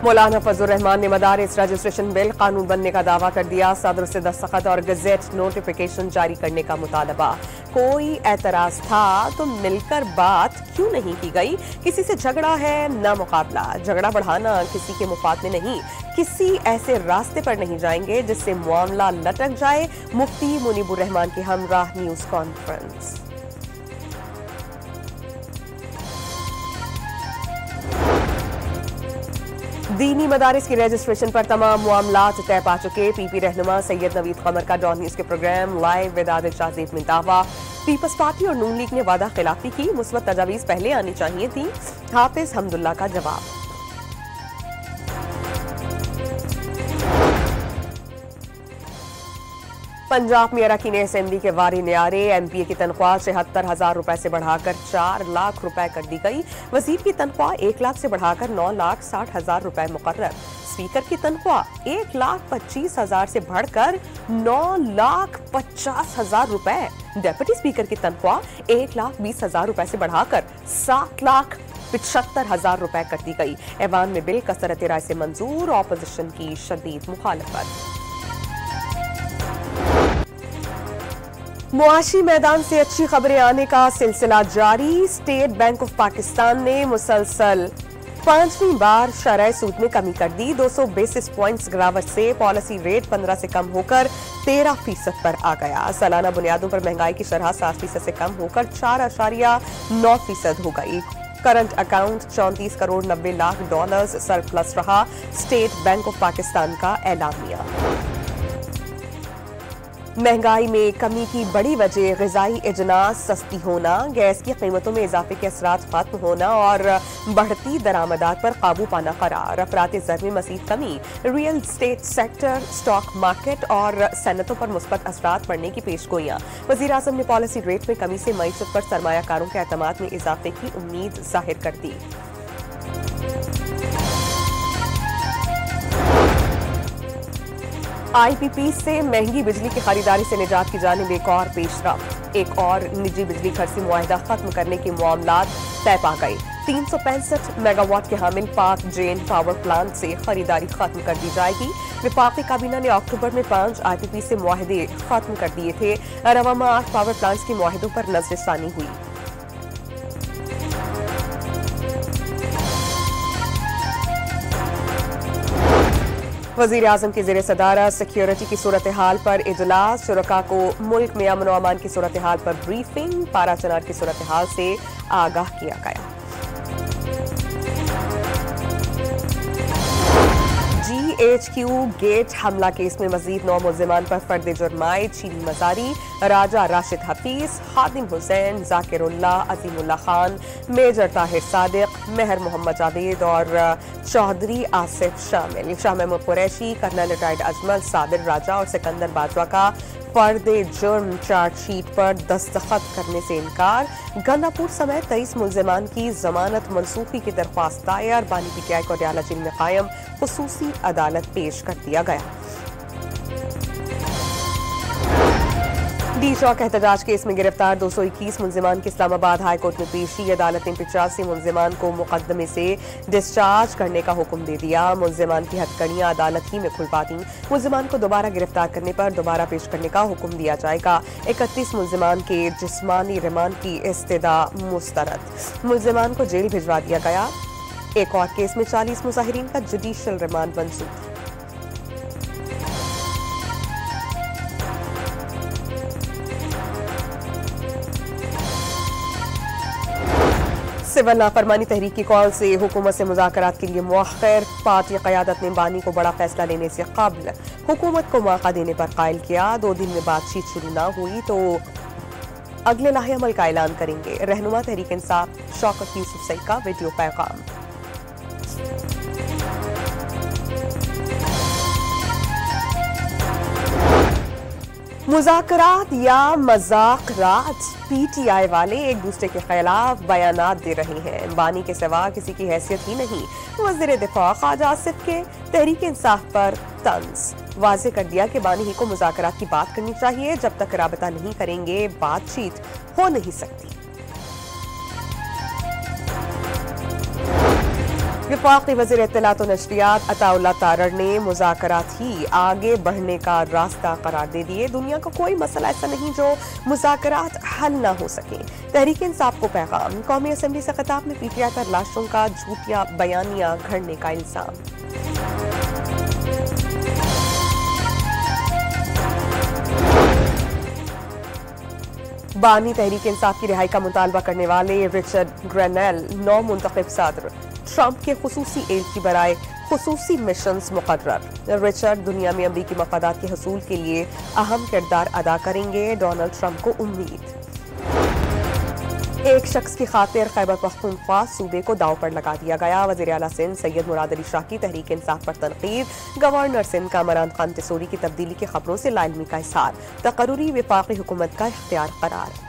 मौलाना फजल रहमान ने मदारिस registration bill कानून बनने का दावा कर दिया। सदर से दस्तखत और गजेट नोटिफिकेशन जारी करने का मुतालबा। कोई एतराज था तो मिलकर बात क्यों नहीं की गई? किसी से झगड़ा है ना मुकाबला। झगड़ा बढ़ाना किसी के मुफाद में नहीं। किसी ऐसे रास्ते पर नहीं जाएंगे जिससे मामला लटक जाए। मुफ्ती मुनीबुर रहमान के हमराह न्यूज कॉन्फ्रेंस। दीनी मदारिस की रजिस्ट्रेशन पर तमाम मामलात तय पा चुके। पीपी रहनुमा सैयद नवीद कमर का डॉन न्यूज के programme live with Adil Shahzeb में दावा। पीपल्स पार्टी और नून लीग ने वादा खिलाफी की। मुस्बत तजावीज पहले आनी चाहिए थी। हाफिज हमदुल्ला का जवाब। पंजाब में अरकान असेंबली के वारी न्यारे। एमपीए की तनख्वाह 76,000 रुपए से बढ़ाकर 4 लाख रुपए कर दी गई। वजीर की तनख्वाह 1 लाख से बढ़ाकर 9,60,000 रुपए मुकर्रर। स्पीकर की तनख्वाह 1,25,000 से बढ़कर 9,50,000 रुपए। डेप्यूटी स्पीकर की तनख्वाह 1,20,000 रुपए से बढ़ाकर 7,75,000 रुपए कर दी गई। ऐवान में बिल कसरत राय से मंजूर। ऑपोजिशन की शदीद मुखालफत। मुआशी मैदान से अच्छी खबरें आने का सिलसिला जारी। स्टेट बैंक ऑफ पाकिस्तान ने मुसलसल 5वीं बार शरह सूद में कमी कर दी। 200 बेसिस पॉइंट्स गिरावट से पॉलिसी रेट 15 से कम होकर 13% पर आ गया। सालाना बुनियादों पर महंगाई की शरह 7% से कम होकर 4.9% हो गई। Current account 34 crore 90 lakh dollars surplus रहा। स्टेट बैंक ऑफ पाकिस्तान का एलामिया। महंगाई में कमी की बड़ी वजह ग़िज़ाई अजनास सस्ती होना, गैस की कीमतों में इजाफे के असरात खत्म होना और बढ़ती दरामदात पर काबू पाना करार। अफरात ज़र में मज़ीद कमी। Real estate sector, stock market और सनतों पर मुस्बत असरात पड़ने की पेशगोइयां। वज़ीर आज़म ने पॉलिसी रेट में कमी से मईशत पर सरमायाकारों के एतमाद में इजाफे की उम्मीद जाहिर कर दी। आईपीपी से महंगी बिजली की खरीदारी से निजात की जानिब एक और पेशरफ्त। एक और निजी बिजली घर से मुआहिदा खत्म करने के मामलात तय पा गए। 365 मेगावाट के हामिल पाक जेन पावर प्लांट से खरीदारी खत्म कर दी जाएगी। विफाकी काबीना ने अक्टूबर में 5 आईपीपी से मुआहिदे खत्म कर दिए थे। रवामा 8 पावर प्लांट्स के मुआहिदों पर नजरसानी हुई। वज़ीर आज़म की ज़ेर सदारत सिक्योरिटी की सूरत हाल पर इजलास। शुरका को मुल्क में अमन व अमान की सूरत हाल पर ब्रीफिंग। पारा चनार की सूरत हाल से आगाह किया गया। GHQ गेट हमला केस में मजीद 9 मुल्जिमान पर फर्द जुर्माए। चीनी मजारी, राजा राशिद हफीज, हादिम हुसैन, जाकिरुल्लाह, अजीमुल्लाह खान, मेजर ताहिर सादिक, मेहर मोहम्मद जावेद और चौधरी आसिफ शामिल। शाह महमूद कुरैशी, कर्नल रिटायर्ड अजमल, साबिर राजा और सिकंदर बाजवा का फर्द जुर्म चार्जशीट पर दस्तखत करने से इनकार। गंदापुर समेत 23 मुल्जिमान की जमानत मनसूखी की दरख्वास्त दायर। बानी पीटीआई को अडयाला जेल में कायम खुसूसी अदालत पेश कर दिया गया। डी चौक एहतजाज केस में गिरफ्तार 221 मुल्जिमान की इस्लामाबाद हाई कोर्ट में पेशी। अदालत ने 85 मुल्जिमान को मुकदमे से डिस्चार्ज करने का हुक्म दे दिया। मुल्जिमान की हथकड़ियां अदालत ही में खुलवा दी। मुल्जिमान को दोबारा गिरफ्तार करने पर दोबारा पेश करने का हुक्म दिया जाएगा। 31 मुल्जिमान के जिस्मानी रिमांड की इस्तदा मुस्तरद। मुल्जिमान को जेल भिजवा दिया गया। एक और केस में 40 मुजाहिरीन का जुडिशियल रिमांड मंसूख। सिविल नाफरमानी तहरीक की कॉल से हुकूमत से मुज़ाकरात के लिए मुअख्खर। पार्टी क़यादत ने बानी को बड़ा फैसला लेने से कबल हुकूमत को मौका देने पर कायल किया। 2 दिन में बातचीत शुरू ना हुई तो अगले लाहे अमल का ऐलान करेंगे। रहनुमा तहरीक इंसाफ शौकत यूसुफ सईद का वीडियो पैगाम। मुज़ाकरात या मज़ाकरात, पीटीआई वाले एक दूसरे के खिलाफ बयानात दे रहे हैं। बानी के सिवा किसी की हैसियत ही नहीं। वज़ीर दिफा ख्वाजा आसिफ के तहरीक इंसाफ पर तंज। वाज़े कर दिया कि बानी ही को मुज़ाकरात की बात करनी चाहिए। जब तक राबता नहीं करेंगे बातचीत हो नहीं सकती। वफाकी वज़ीर इत्तलात व नशरियात अताउल्लाह तारड़ ने मुज़ाकरात ही आगे बढ़ने का रास्ता करार दे दिए। दुनिया का कोई मसला ऐसा नहीं जो मुज़ाकरात हल ना हो सके। तहरीक इंसाफ को पैगाम, कौमी असम्बली से खिताब में पीटीआई पर लाशों का झूठिया बयानिया घड़ने का इल्जाम। बानी तहरीक इंसाफ की रिहाई का मुतालबा करने वाले रिचर्ड ग्रेनेल नौ मुंतखब सदर, ट्रंप के खुसूसी एड की बराए खुसूसी मिशंस मुकर्रर। रिचर्ड दुनिया में अमरीकी मफादात के हसूल के लिए अहम किरदार अदा करेंगे, डोनाल्ड ट्रंप को उम्मीद। एक शख्स की खातिर खैबर पख्तूनख्वा सूबे को दांव पर लगा दिया गया। वज़ीर आला सिंध सैयद मुराद अली शाह की तहरीक इंसाफ पर तनकीद। गवर्नर सिंध कामरान खान तिसोरी की तब्दीली की खबरों से लाइलमी का इजहार। तकर्रुरी वफाकी हुकूमत का इख्तियार करार।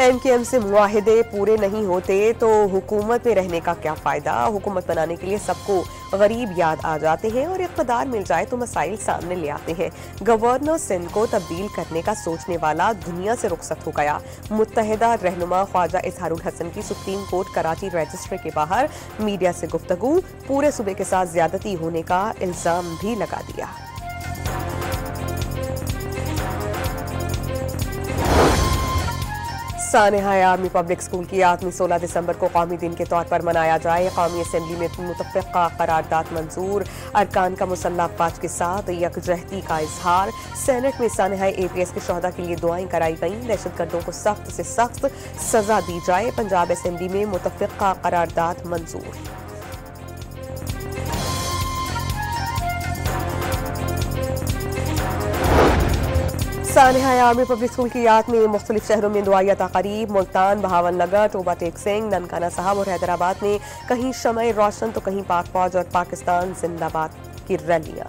MKM से मुआहिदे पूरे नहीं होते तो हुकूमत में रहने का क्या फायदा। हुकूमत बनाने के लिए सबको गरीब याद आ जाते हैं और इक़्तिदार मिल जाए तो मसाइल सामने ले आते हैं। गवर्नर सिंध को तब्दील करने का सोचने वाला दुनिया से रुखसत हो गया। मुत्तहिदा रहनुमा ख्वाजा इजहारुल हसन की सुप्रीम कोर्ट कराची रजिस्ट्री के बाहर मीडिया से गुफ्तगू। पूरे सूबे के साथ ज्यादती होने का इल्जाम भी लगा दिया। सानेहाय आर्मी पब्लिक स्कूल की याद 16 दिसंबर को कौमी दिन के तौर पर मनाया जाए। कौमी असम्बली में मुतफ़िक़ा करारदाद मंजूर। अरकान का मुसल्लह अफ़वाज के साथ यकजहती का इजहार। सेनेट में सानेहाय APS के शहदा के लिए दुआएं कराई गईं। दहशतगर्दों को सख्त से सख्त सजा दी जाए। पंजाब असम्बली में मुतफ़िक़ा करारदाद मंजूर। सानेहाय आर्मी पब्लिक स्कूल की याद में मुख्तलिफ शहरों में दुआया तक़रीब। मुल्तान, बहावन नगर, टोबा टेक सिंह, ननकाना साहब और हैदराबाद में कहीं शमए रोशन तो कहीं पाक फौज और पाकिस्तान जिंदाबाद की रैलियां।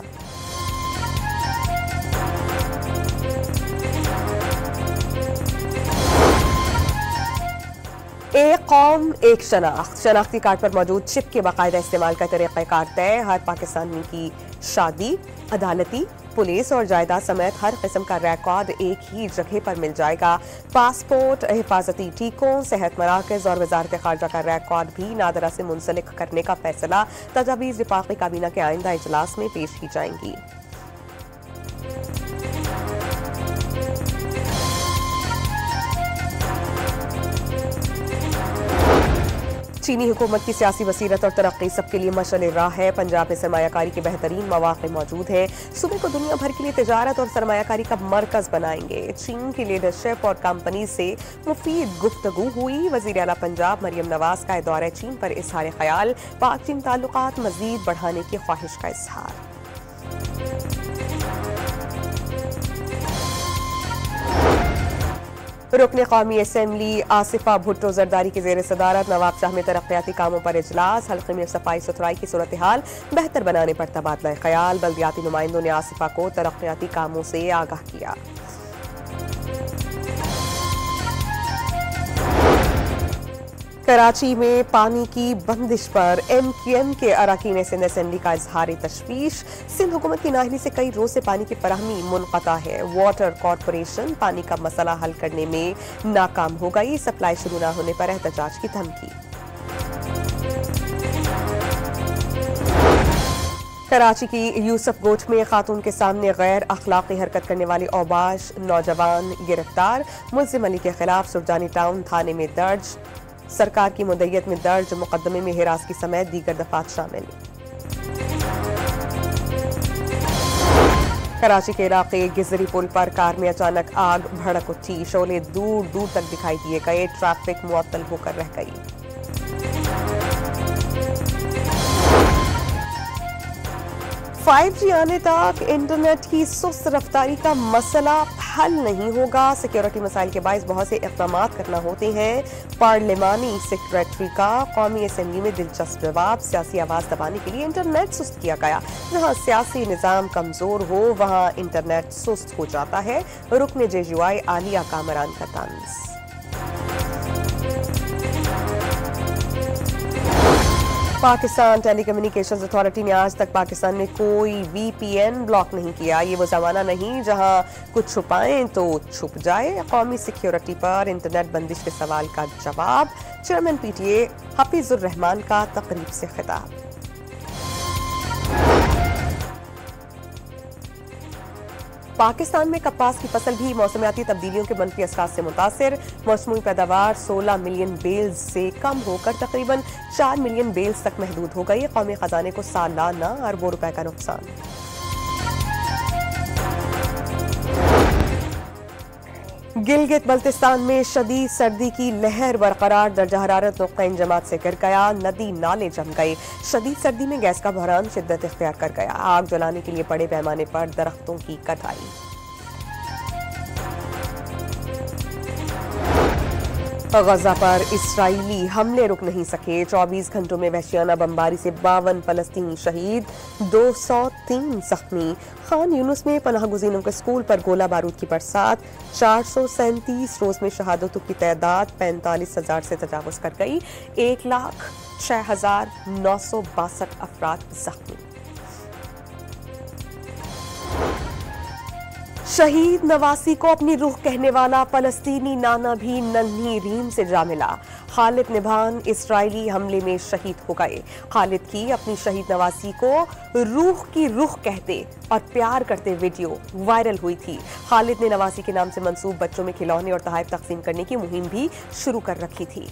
एक कौम एक शनाख्त। शनाख्ती कार्ड पर मौजूद चिप के बाकायदा इस्तेमाल का तरीक़ाकार तय। हर पाकिस्तानी की शादी, अदालती, पुलिस और जायदाद समेत हर किस्म का रिकॉर्ड एक ही जगह पर मिल जाएगा। पासपोर्ट, हिफाजती टीकों, सेहत मराकज़ और वजारत खारजा का रिकॉर्ड भी नादरा से मुंसलिक करने का फैसला तजावीज़ वफाकी काबीना के आइंदा इजलास में पेश की जाएंगी। चीनी हुकूमत की सियासी बसीरत और तरक्की सबके लिए मशअल राह है। पंजाब में सरमायाकारी के बेहतरीन मौक़े मौजूद हैं। सूबे को दुनिया भर के लिए तिजारत और सरमायाकारी का मरकज बनाएंगे। चीन की लीडरशिप और कंपनी से मुफीद गुफ्तगू हुई। वज़ीर आला पंजाब मरियम नवाज का दौरे चीन पर इजहार ख्याल। पाक चीन ताल्लुकात मज़ीद बढ़ाने की ख्वाहिश का इजहार। रुकने कौमी असम्बली आसिफा भुट्टो जरदारी की जेर सदारत नवाब शाह में तरक्याती कामों पर इजलास। हल्के में सफाई सुथराई की सूरत हाल बेहतर बनाने पर तबादला ख्याल। बल्दियाती नुमाइंदों ने आसिफा को तरक्याती कामों से आगाह किया। कराची में पानी की बंदिश पर MKM के अरकान सिंध असम्बली का इजहार तशवीश। सिंध हुकूमत की नाहली से कई रोज से पानी की फराहमी मुनक़ता है। वाटर कॉरपोरेशन पानी का मसला हल करने में नाकाम हो गई। सप्लाई शुरू न होने पर एहतजाज की धमकी। कराची की यूसुफ गोट में खातून के सामने गैर अखलाकी हरकत करने वाली औबाश नौजवान गिरफ्तार। मुल्जिम अली के खिलाफ सुरजानी टाउन थाने में दर्ज। सरकार की मुद्दत में दर्ज मुकदमे में हिरासती समेत दीगर दफात शामिल। कराची के इलाके गिजरी पुल पर कार में अचानक आग भड़क उठी। शोले दूर दूर तक दिखाई दिए गए। ट्रैफिक मुअत्तल होकर रह गई। 5G आने तक इंटरनेट की सुस्त रफ्तारी का मसला हल नहीं होगा। सिक्योरिटी मसाइल के बायस बहुत से इक़दाम करना होते हैं। पार्लिमानी सेक्रेटरी का कौमी असम्बली में दिलचस्प जवाब। सियासी आवाज़ दबाने के लिए इंटरनेट सुस्त किया गया। जहां सियासी निज़ाम कमज़ोर हो वहां इंटरनेट सुस्त हो जाता है। रुकन JUI आलिया कामरान का तंज। पाकिस्तान टेलीकम्युनिकेशंस अथॉरिटी ने आज तक पाकिस्तान में कोई VPN ब्लॉक नहीं किया। ये वो जमाना नहीं जहां कुछ छुपाएं तो छुप जाए। कौमी सिक्योरिटी पर इंटरनेट बंदिश के सवाल का जवाब। चेयरमैन PTA हफीजुर रहमान का तकरीब से खिताब। पाकिस्तान में कपास की फसल भी मौसमियाती तब्दीलियों के मनफी असरात से मुतासिर। मौसमी पैदावार 16 मिलियन बेल्स से कम होकर तकरीबन 4 मिलियन बेल्स तक महदूद हो गई। कौमी खजाने को सालाना अरबों रुपए का नुकसान। गिलगित बल्तिस्तान में शदीद सर्दी की लहर बरकरार। दर्जा हरारत नुक्ता इंजमात से गिर गया। नदी नाले जम गए। शदीद सर्दी में गैस का बहरान शिद्दत इख्तियार कर गया। आग जलाने के लिए बड़े पैमाने पर दरख्तों की कटाई। गजा पर इस्राईली हमले रुक नहीं सके। 24 घंटों में वहशियाना बमबारी से 52 फलस्तीनी शहीद, 203 जख्मी। खान यूनुस में पनाह गुज़ीनों के स्कूल पर गोला बारूद की बरसात। 437 रोज में शहादतों की तादाद 45,000 से तजावुज कर गई। 1,06,962 अफराद जख्मी। शहीद नवासी को अपनी रूह कहने वाला फलस्तीनी नाना भी नन्ही रीम से जा मिला। खालिद निभान इस्राइली हमले में शहीद हो गए। खालिद की अपनी शहीद नवासी को रूह की रूह कहते और प्यार करते वीडियो वायरल हुई थी। खालिद ने नवासी के नाम से मंसूब बच्चों में खिलौने और तोहफे तकसीम करने की मुहिम भी शुरू कर रखी थी।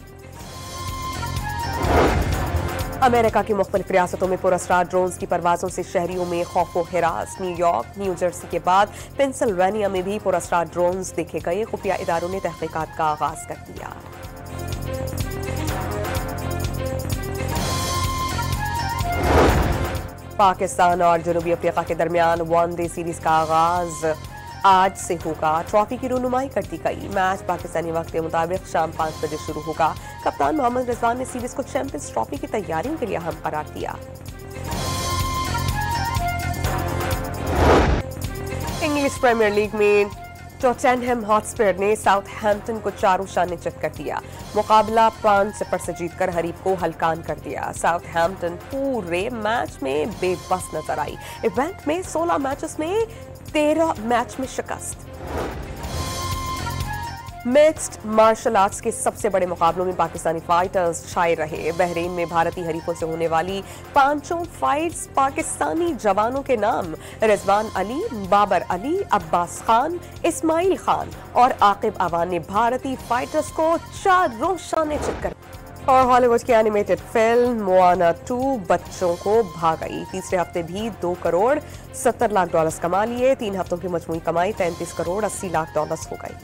अमेरिका की मुख्तलिफ रियासतों में पुरस्कार ड्रोन्स की परवाजों से शहरियों में खौफ व हिरास। न्यूयॉर्क, न्यू जर्सी के बाद पेंसिल्वेनिया में भी पुरस्कार ड्रोन्स देखे गए। खुफिया इदारों ने तहकीकात का आगाज कर दिया। पाकिस्तान और जनूबी अफ्रीका के दरमियान वनडे सीरीज का आगाज आज से होगा। ट्रॉफी की रुनुमाई कर दी गई। मैच पाकिस्तानी वक्त के मुताबिक शाम 5 बजे शुरू होगा। कप्तान मोहम्मद रिजवान ने सीरीज को चैंपियंस ट्रॉफी की तैयारियों के लिए अहम करार दिया। इंग्लिश प्रीमियर लीग में टॉटनहम हॉटस्पर ने साउथहैम्पटन को 4 शाने चित कर दिया। मुकाबला 5-0 से जीतकर हरीफ को हलकान कर दिया। साउथहैम्पटन पूरे मैच में बेबस नजर आई। इवेंट में 16 मैचेस में 13 मैच में शिकस्त। मिक्स्ड मार्शल आर्ट्स के सबसे बड़े मुकाबलों में पाकिस्तानी फाइटर्स छाए रहे। बहरीन में भारतीय हरीफों से होने वाली 5 फाइट्स पाकिस्तानी जवानों के नाम। रिजवान अली, बाबर अली, अब्बास खान, इस्माइल खान और आकिब अवान ने भारतीय फाइटर्स को 4 शाने चित कर। और हॉलीवुड की एनिमेटेड फिल्म मोआना 2 बच्चों को भा गई। तीसरे हफ्ते भी $2 करोड़ 70 लाख कमा लिए। 3 हफ्तों की मजमूई कमाई $33 करोड़ 80 लाख हो गई।